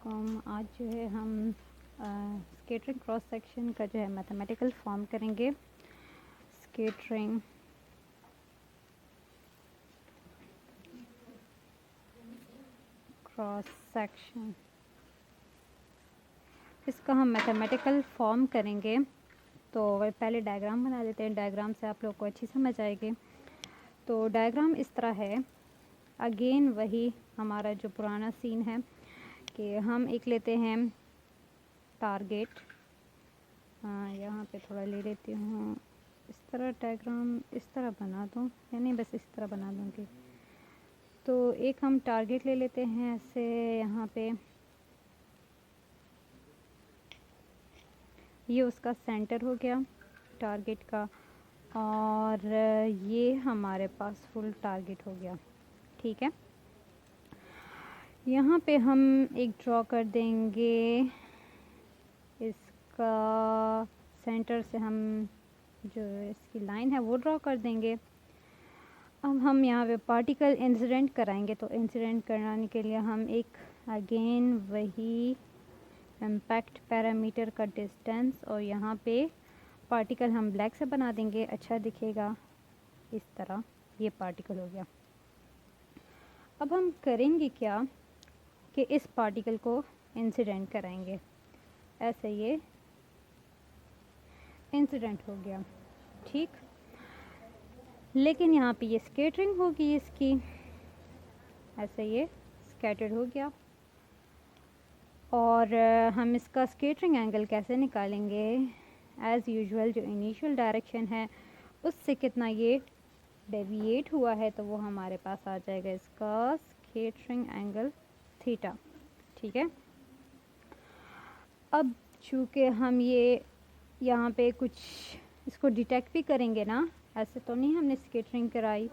वालेकुम। आज जो है हम स्केटरिंग क्रॉस सेक्शन का जो है मैथमेटिकल फॉर्म करेंगे। स्केटरिंग क्रॉस सेक्शन, इसका हम मैथमेटिकल फॉर्म करेंगे। तो पहले डायग्राम बना लेते हैं, डायग्राम से आप लोग को अच्छी समझ आएगी। तो डायग्राम इस तरह है। अगेन वही हमारा जो पुराना सीन है कि हम एक लेते हैं टारगेट। यहाँ पे थोड़ा ले लेती हूँ, इस तरह डायग्राम इस तरह बना दूँ, यानी बस इस तरह बना दूँगी। तो एक हम टारगेट ले लेते हैं ऐसे, यहाँ पे ये उसका सेंटर हो गया टारगेट का, और ये हमारे पास फुल टारगेट हो गया। ठीक है, यहाँ पे हम एक ड्रॉ कर देंगे। इसका सेंटर से हम जो इसकी लाइन है वो ड्रॉ कर देंगे। अब हम यहाँ पे पार्टिकल इंसिडेंट कराएंगे, तो इंसिडेंट कराने के लिए हम एक अगेन वही इम्पैक्ट पैरामीटर का डिस्टेंस, और यहाँ पे पार्टिकल हम ब्लैक से बना देंगे, अच्छा दिखेगा इस तरह। ये पार्टिकल हो गया। अब हम करेंगे क्या कि इस पार्टिकल को इंसिडेंट कराएंगे, ऐसे ये इंसिडेंट हो गया। ठीक, लेकिन यहाँ पे ये स्कैटरिंग होगी इसकी, ऐसे ये स्कैटर्ड हो गया। और हम इसका स्कैटरिंग एंगल कैसे निकालेंगे? एज़ यूजुअल जो इनिशियल डायरेक्शन है उससे कितना ये डेविएट हुआ है, तो वो हमारे पास आ जाएगा इसका स्कैटरिंग एंगल थीटा। ठीक है, अब चूँकि हम ये यहाँ पे कुछ इसको डिटेक्ट भी करेंगे ना, ऐसे तो नहीं हमने स्कैटरिंग कराई,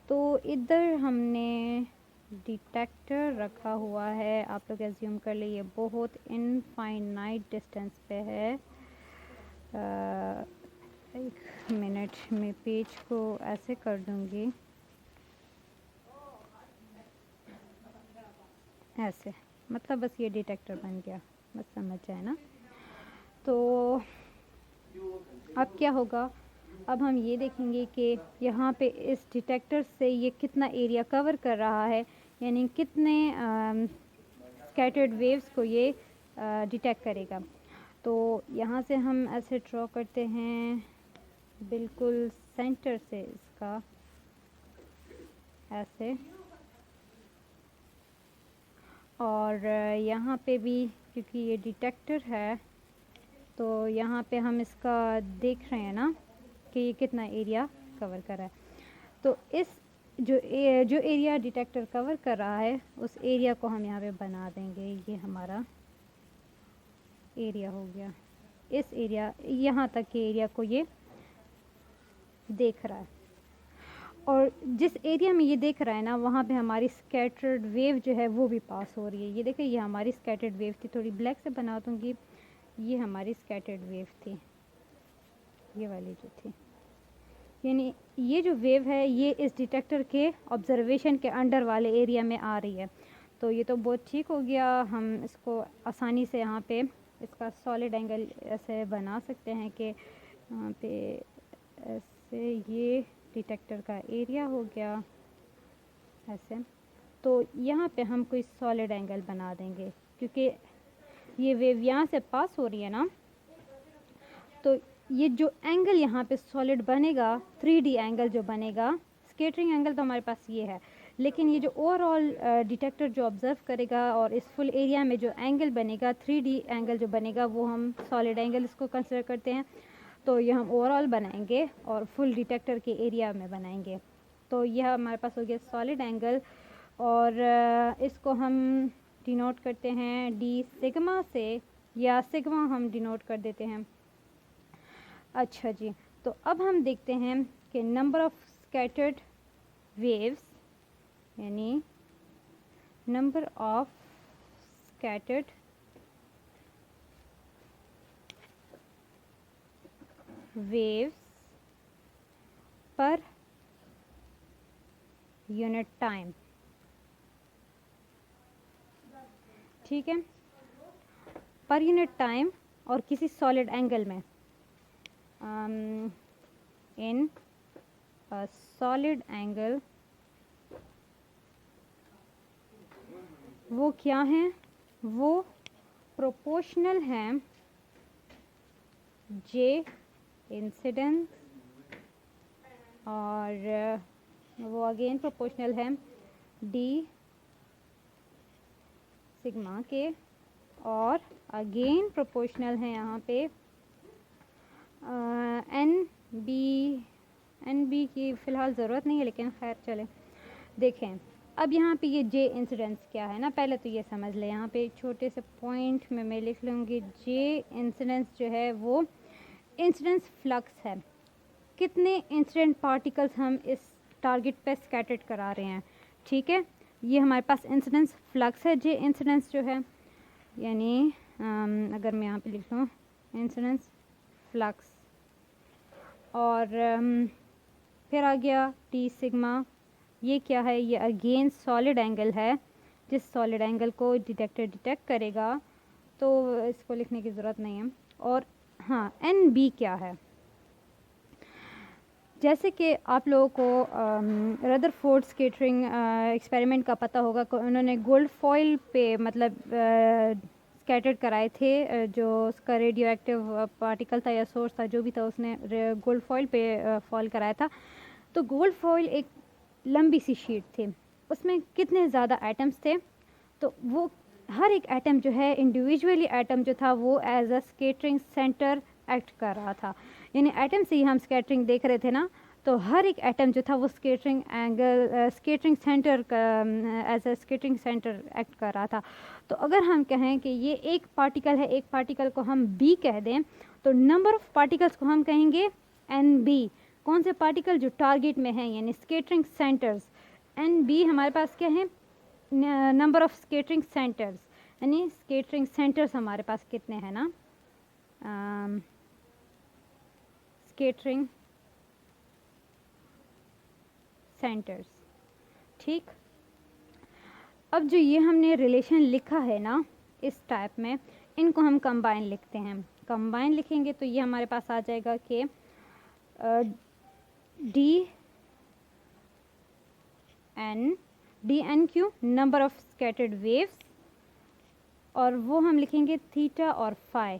तो इधर हमने डिटेक्टर रखा हुआ है। आप लोग एज्यूम कर लिए ये बहुत इनफाइनाइट डिस्टेंस पे है। एक मिनट में पेज को ऐसे कर दूंगी, ऐसे, मतलब बस ये डिटेक्टर बन गया, बस समझ जाए ना। तो अब क्या होगा, अब हम ये देखेंगे कि यहाँ पे इस डिटेक्टर से ये कितना एरिया कवर कर रहा है, यानी कितने स्कैटर्ड वेव्स को ये डिटेक्ट करेगा। तो यहाँ से हम ऐसे ड्रॉ करते हैं बिल्कुल सेंटर से इसका, ऐसे। और यहाँ पे भी क्योंकि ये डिटेक्टर है, तो यहाँ पे हम इसका देख रहे हैं ना कि ये कितना एरिया कवर कर रहा है। तो इस जो एरिया डिटेक्टर कवर कर रहा है उस एरिया को हम यहाँ पे बना देंगे। ये हमारा एरिया हो गया, इस एरिया यहाँ तक के एरिया को ये देख रहा है। और जिस एरिया में ये देख रहा है ना, वहाँ पे हमारी स्कैटर्ड वेव जो है वो भी पास हो रही है। ये देखिए, ये हमारी स्कैटर्ड वेव थी, थोड़ी ब्लैक से बना दूँगी। ये हमारी स्कैटर्ड वेव थी, ये वाली जो थी, यानी ये जो वेव है ये इस डिटेक्टर के ऑब्जर्वेशन के अंडर वाले एरिया में आ रही है। तो ये तो बहुत ठीक हो गया, हम इसको आसानी से यहाँ पे इसका सॉलिड एंगल ऐसे बना सकते हैं कि यहाँ पे ऐसे ये डिटेक्टर का एरिया हो गया ऐसे। तो यहाँ पे हम कोई सॉलिड एंगल बना देंगे, क्योंकि ये वेव यहाँ से पास हो रही है ना, तो ये जो एंगल यहाँ पे सॉलिड बनेगा, 3D एंगल जो बनेगा, स्कैटरिंग एंगल तो हमारे पास ये है, लेकिन ये जो ओवरऑल डिटेक्टर जो ऑब्ज़र्व करेगा और इस फुल एरिया में जो एंगल बनेगा, 3D एंगल जो बनेगा, वो हम सॉलिड एंगल इसको कंसिडर करते हैं। तो ये हम ओवरऑल बनाएंगे और फुल डिटेक्टर के एरिया में बनाएंगे। तो यह हमारे पास हो गया सॉलिड एंगल, और इसको हम डिनोट करते हैं डी सिग्मा से, या सिग्मा हम डिनोट कर देते हैं। अच्छा जी, तो अब हम देखते हैं कि नंबर ऑफ स्कैटर्ड वेव्स, यानी number of scattered waves per unit time. ठीक है, पर यूनिट टाइम और किसी सॉलिड एंगल में, इन सॉलिड एंगल, वो क्या हैं, वो प्रोपोर्शनल हैं जे इंसिडेंस, और वो अगेन प्रोपोर्शनल है डी सिग्मा के, और अगेन प्रोपोर्शनल है यहाँ पे एन बी की फ़िलहाल ज़रूरत नहीं है, लेकिन खैर चलें देखें। अब यहाँ पे ये जे इंसिडेंस क्या है ना, पहले तो ये समझ लें। यहाँ पे एक छोटे से पॉइंट में मैं लिख लूँगी, जे इंसिडेंस जो है वो इंसिडेंस फ्लक्स है, कितने इंसिडेंट पार्टिकल्स हम इस टारगेट पे स्कैटर्ड करा रहे हैं, ठीक है। ये हमारे पास इंसिडेंस फ्लक्स है, जे इंसिडेंस जो है, यानी अगर मैं यहाँ पे लिख लूँ इंसिडेंस फ्लक्स, और फिर आ गया टी सिग्मा, ये क्या है, ये अगेन सॉलिड एंगल है, जिस सॉलिड एंगल को डिटेक्टर डिटेक्ट करेगा, तो इसको लिखने की ज़रूरत नहीं है। और हाँ, एन बी क्या है, जैसे कि आप लोगों को रदरफोर्ड स्कैटरिंग एक्सपेरिमेंट का पता होगा, उन्होंने गोल्ड फॉइल पे मतलब स्कैटर्ड कराए थे, जो उसका रेडियो एक्टिव पार्टिकल था या सोर्स था, जो भी था, उसने गोल्ड फॉइल पे फॉल कराया था। तो गोल्ड फॉइल एक लंबी सी शीट थी, उसमें कितने ज़्यादा एटम्स थे, तो वो हर एक एटम जो है इंडिविजुअली एटम जो था वो as a scattering centre act कर रहा था, यानी एटम से ही हम स्कैटरिंग देख रहे थे ना, तो हर एक एटम जो था वो scattering angle scattering centre as a scattering centre act कर रहा था। तो अगर हम कहें कि ये एक पार्टिकल है, एक पार्टिकल को हम बी कह दें, तो नंबर ऑफ पार्टिकल्स को हम कहेंगे एन बी। कौन से पार्टिकल जो टारगेट में हैं, यानी स्कैटरिंग सेंटर्स, एन बी हमारे पास क्या है, नंबर ऑफ स्कैटरिंग सेंटर्स, यानी स्कैटरिंग सेंटर्स हमारे पास कितने हैं ना, स्कैटरिंग सेंटर्स, ठीक। अब जो ये हमने रिलेशन लिखा है ना इस टाइप में, इनको हम कंबाइन लिखते हैं। कंबाइन लिखेंगे तो ये हमारे पास आ जाएगा कि D N Q, number of scattered waves, और वो हम लिखेंगे थीटा और फाई।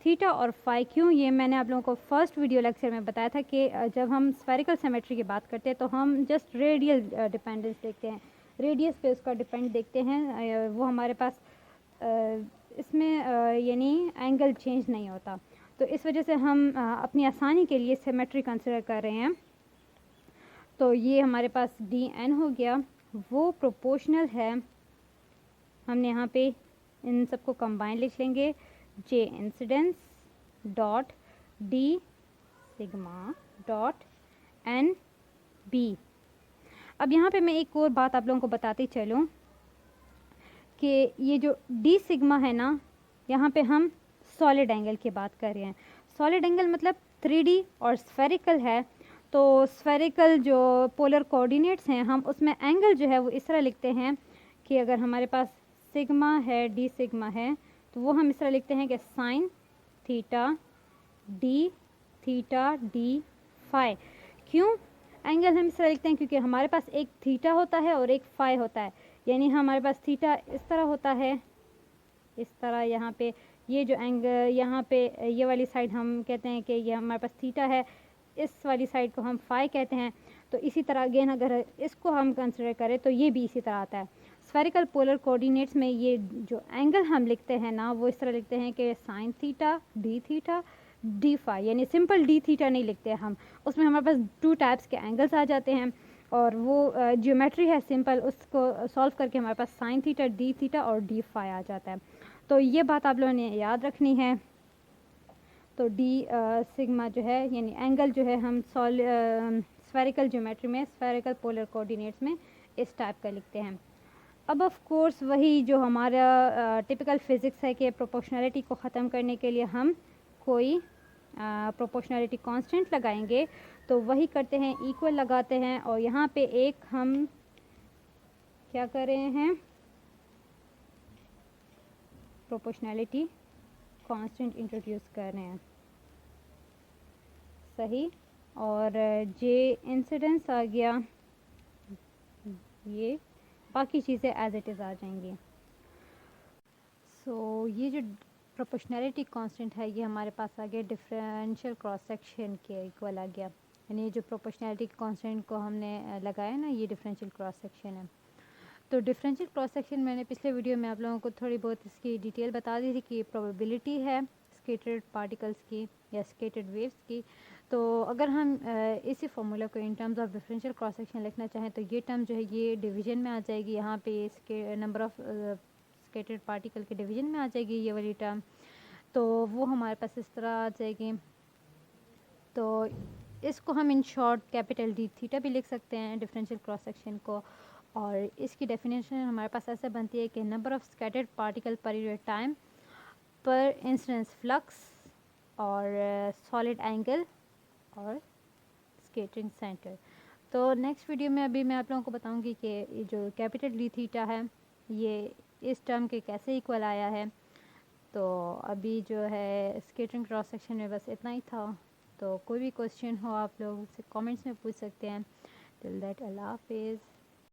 थीटा और फाई क्यों, ये मैंने आप लोगों को फर्स्ट वीडियो लेक्चर में बताया था कि जब हम स्फेरिकल सिमेट्री की बात करते हैं तो हम जस्ट रेडियल डिपेंडेंस देखते हैं, रेडियस पे उसका डिपेंड देखते हैं, वो हमारे पास इसमें यानी एंगल चेंज नहीं होता। तो इस वजह से हम अपनी आसानी के लिए सिमेट्री कंसिडर कर रहे हैं। तो ये हमारे पास डी एन हो गया, वो प्रोपोर्शनल है, हमने यहाँ पे इन सबको कंबाइन लिख लेंगे, J incidence dot D sigma dot N B. अब यहाँ पे मैं एक और बात आप लोगों को बताती चलूँ कि ये जो डी सिग्मा है ना, यहाँ पे हम सॉलिड एंगल की बात कर रहे हैं। सॉलिड एंगल मतलब 3D और स्फेरिकल है, तो स्फेरिकल जो पोलर कोऑर्डिनेट्स हैं, हम उसमें एंगल जो है वो इस तरह लिखते हैं कि अगर हमारे पास सिग्मा है, डी सिग्मा है, तो वो हम इस तरह लिखते हैं कि साइन थीटा डी फाई। क्यों एंगल हम इस तरह लिखते हैं, क्योंकि हमारे पास एक थीटा होता है और एक फाई होता है, यानी हमारे पास थीटा इस तरह होता है, इस तरह यहाँ पे ये जो एंगल यहाँ पे ये वाली साइड हम कहते हैं कि ये हमारे पास थीटा है, इस वाली साइड को हम फाई कहते हैं। तो इसी तरह अगेन अगर इसको हम कंसिडर करें तो ये भी इसी तरह आता है। स्फेरिकल पोलर कोऑर्डिनेट्स में ये जो एंगल हम लिखते हैं ना, वो इस तरह लिखते हैं कि साइन थीटा डी फाई, यानी सिंपल डी थीटा नहीं लिखते हम, उसमें हमारे पास 2 टाइप्स के एंगल्स आ जाते हैं, और वो ज्योमेट्री है सिंपल, उसको सॉल्व करके हमारे पास साइन थीटा, डी थीटा और डी फाई आ जाता है। तो ये बात आप लोगों ने याद रखनी है। तो डी सिग्मा जो है, यानी एंगल जो है, हम स्फेरिकल ज्योमेट्री में, स्फेरिकल पोलर कोऑर्डिनेट्स में इस टाइप का लिखते हैं। अब ऑफ कोर्स वही जो हमारा टिपिकल फिज़िक्स है कि प्रोपोर्शनैलिटी को ख़त्म करने के लिए हम कोई प्रोपोर्शनैलिटी कांस्टेंट लगाएंगे, तो वही करते हैं, इक्वल लगाते हैं, और यहाँ पे एक हम क्या कर रहे हैं, प्रोपोर्शनैलिटी कांस्टेंट इंट्रोड्यूस कर रहे हैं, सही। और जे इंसिडेंस आ गया, ये बाकी चीज़ें एज इट इज़ आ जाएंगी। सो ये जो प्रोपोर्शनैलिटी कांस्टेंट है ये हमारे पास आ गया डिफरेंशियल क्रॉस सेक्शन के इक्वल आ गया, यानी जो प्रोपोर्शनैलिटी कांस्टेंट को हमने लगाया ना, ये डिफरेंशियल क्रॉस सेक्शन है। तो डिफरेंशियल क्रॉस सेक्शन मैंने पिछले वीडियो में आप लोगों को थोड़ी बहुत इसकी डिटेल बता दी थी कि प्रोबेबिलिटी है स्कैटर्ड पार्टिकल्स की या स्कैटर्ड वेव्स की। तो अगर हम इसी फार्मूला को in terms of differential cross section लिखना चाहें तो ये टर्म जो है ये डिवीजन में आ जाएगी, यहाँ पे इसके नंबर ऑफ स्कैटर्ड पार्टिकल के डिवीजन में आ जाएगी ये वाली टर्म, तो वो हमारे पास इस तरह आ जाएगी। तो इसको हम in short capital D theta भी लिख सकते हैं डिफरेंशियल क्रॉस सेक्शन को। और इसकी डेफिनेशन हमारे पास ऐसे बनती है कि number of scattered particle per unit time पर इंसिडेंस फ्लक्स और सॉलिड एंगल और स्कैटरिंग सेंटर। तो नेक्स्ट वीडियो में अभी मैं आप लोगों को बताऊंगी कि ये जो कैपिटल डी थीटा है ये इस टर्म के कैसे इक्वल आया है। तो अभी जो है स्कैटरिंग क्रॉस सेक्शन में बस इतना ही था। तो कोई भी क्वेश्चन हो आप लोग से कमेंट्स में पूछ सकते हैं। टिल दैट अल्लाह हाफिज़।